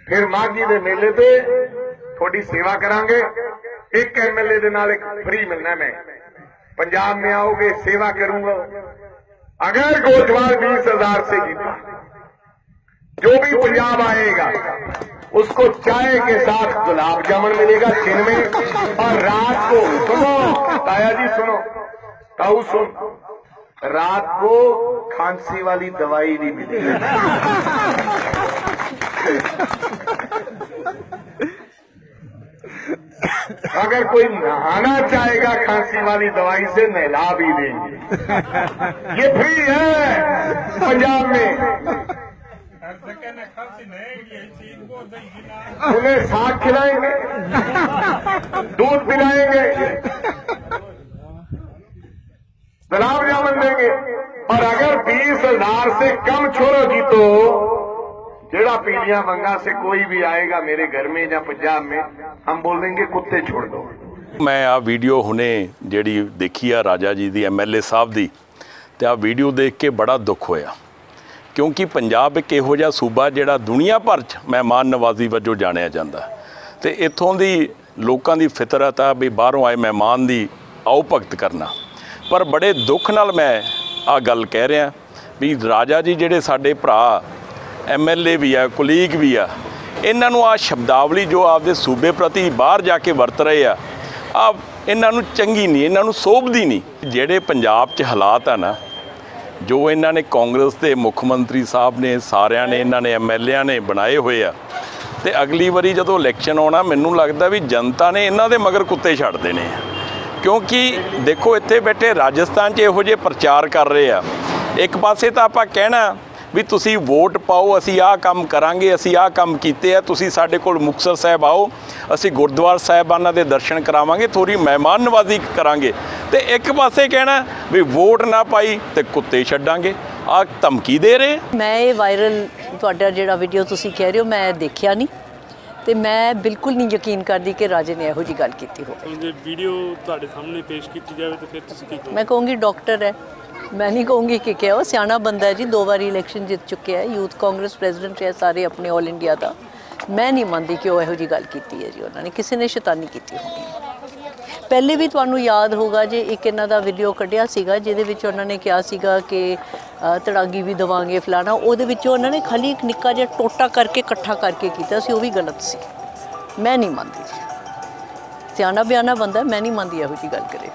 फिर माघी के मेले पे थोड़ी सेवा करांगे। एक MLA दे नाल एक फ्री मिलना। मैं पंजाब में आओगे सेवा करूंगा। अगर गोठवाल 20,000 से जीता, जो भी पंजाब आएगा उसको चाय के साथ गुलाब जामुन मिलेगा दिन में, और रात को सुनो ताया जी, सुनो ताऊ सुन, रात को खांसी वाली दवाई भी मिलेगी। अगर कोई नहाना चाहेगा खांसी वाली दवाई से नहला भी देंगे। ये फ्री है पंजाब में। उन्हें साग खिलाएंगे, दूध पिलाएंगे, गुलाब जामुन देंगे। और अगर 20,000 से कम छोड़ो जी तो जेड़ा पीलियां वंगा से कोई भी आएगा मेरे घर में या पंजाब में, हम बोल देंगे कुत्ते छोड़ दो। मैं आ वीडियो हुने ਜਿਹੜੀ देखी आ राजा जी ਦੀ MLA ਸਾਹਿਬ ਦੀ, ਤੇ ਆ ਵੀਡੀਓ ਦੇਖ ਕੇ ਬੜਾ ਦੁੱਖ ਹੋਇਆ, ਕਿਉਂਕਿ ਪੰਜਾਬ ਇੱਕ ਇਹੋ ਜਿਹਾ ਸੂਬਾ ਜਿਹੜਾ ਦੁਨੀਆ ਭਰ 'ਚ ਮਹਿਮਾਨ ਨਵਾਜ਼ੀ ਵਜੋਂ ਜਾਣਿਆ ਜਾਂਦਾ, ਤੇ ਇੱਥੋਂ ਦੀ ਲੋਕਾਂ ਦੀ ਫਿਤਰਤ ਆ ਵੀ ਬਾਹਰੋਂ ਆਏ ਮਹਿਮਾਨ ਦੀ ਆਓ ਭਗਤ ਕਰਨਾ। ਪਰ ਬੜੇ ਦੁੱਖ ਨਾਲ ਮੈਂ ਆ ਗੱਲ ਕਹਿ ਰਿਹਾ ਵੀ ਰਾਜਾ ਜੀ ਜਿਹੜੇ ਸਾਡੇ ਭਰਾ MLA भी आ, कुलीग भी आ, इन्हों आ शब्दावली जो आपदे सूबे प्रति बाहर जाके वरत रहे आ इन्हों चंगी नहीं, इन्हों सोभदी नहीं। जेड़े पंजाब च हालात आ ना, जो इन्होंने कांग्रेस के मुख मंत्री साहब ने सारिया ने इन्होंने MLA ने बनाए हुए आ, ते अगली बारी जदों इलैक्शन आना मैनूं लगदा भी जनता ने इन्हां दे मगर कुत्ते छड्ड देने आ। क्योंकि देखो इत्थे बैठे राजस्थान च इहो जिहे प्रचार कर रहे आ, एक पासे तां आपां कहना भी तुसी वोट पाओ, असी आ काम करांगे, असी आ काम कीते आ, तुसी साडे कोल मुक्तसर साहब आओ, असी गुरुद्वारा साहिबाना दे दर्शन करावांगे, थोड़ी मेहमान नवाजी करांगे। ते एक पासे कहना भी वोट ना पाई ते कुत्ते छड्डांगे, आ धमकी दे रहे। मैं ये वायरल तुहाडा जिहड़ा वीडियो तुसी कह रहे हो मैं देखिया नहीं, ਤੇ ਮੈਂ ਬਿਲਕੁਲ ਨਹੀਂ ਯਕੀਨ ਕਰਦੀ ਕਿ ਰਾਜੇ ਨੇ ਇਹੋ ਜੀ ਗੱਲ ਕੀਤੀ ਹੋਵੇ। ਜੇ ਵੀਡੀਓ ਤੁਹਾਡੇ ਸਾਹਮਣੇ ਪੇਸ਼ ਕੀਤੀ ਜਾਵੇ ਤਾਂ ਫਿਰ ਤੁਸੀਂ ਕੀ ਕਹੋਗੇ? ਮੈਂ ਕਹੂੰਗੀ ਡਾਕਟਰ ਹੈ, ਮੈਂ ਨਹੀਂ ਕਹੂੰਗੀ ਕਿ ਕਿਹਾ ਉਹ ਸਿਆਣਾ ਬੰਦਾ ਹੈ ਜੀ, 2 ਵਾਰੀ ਇਲੈਕਸ਼ਨ ਜਿੱਤ ਚੁੱਕਿਆ ਹੈ, ਯੂਥ ਕਾਂਗਰਸ ਪ੍ਰੈਜ਼ੀਡੈਂਟ ਹੈ ਸਾਰੇ ਆਪਣੇ ਆਲ ਇੰਡੀਆ ਦਾ। ਮੈਂ ਨਹੀਂ ਮੰਨਦੀ ਕਿ ਉਹ ਇਹੋ ਜੀ ਗੱਲ ਕੀਤੀ ਹੈ ਜੀ, ਉਹਨਾਂ ਨੇ ਕਿਸੇ ਨੇ ਸ਼ੈਤਾਨੀ ਕੀਤੀ ਹੋਣੀ। ਪਹਿਲੇ ਵੀ ਤੁਹਾਨੂੰ ਯਾਦ ਹੋਗਾ ਜੇ ਇੱਕ ਇਹਨਾਂ ਦਾ ਵੀਡੀਓ ਕੱਢਿਆ ਸੀਗਾ ਜਿਹਦੇ ਵਿੱਚ ਉਹਨਾਂ ਨੇ ਕਿਹਾ ਸੀਗਾ ਕਿ ਤੜਾਗੀ ਵੀ ਦੇਵਾਂਗੇ ਫਲਾਣਾ, ਉਹਦੇ ਵਿੱਚੋਂ ਉਹਨਾਂ ਨੇ ਖਾਲੀ ਇੱਕ ਨਿੱਕਾ ਜਿਹਾ ਟੋਟਾ ਕਰਕੇ ਇਕੱਠਾ ਕਰਕੇ ਕੀਤਾ ਸੀ, ਉਹ ਵੀ ਗਲਤ ਸੀ। ਮੈਂ ਨਹੀਂ ਮੰਨਦੀ ਜੀ, ਸਿਆਣਾ ਬਿਆਣਾ ਬੰਦਾ, ਮੈਂ ਨਹੀਂ ਮੰਨਦੀ ਇਹੋ ਜਿਹੀ ਗੱਲ ਕਰੇ।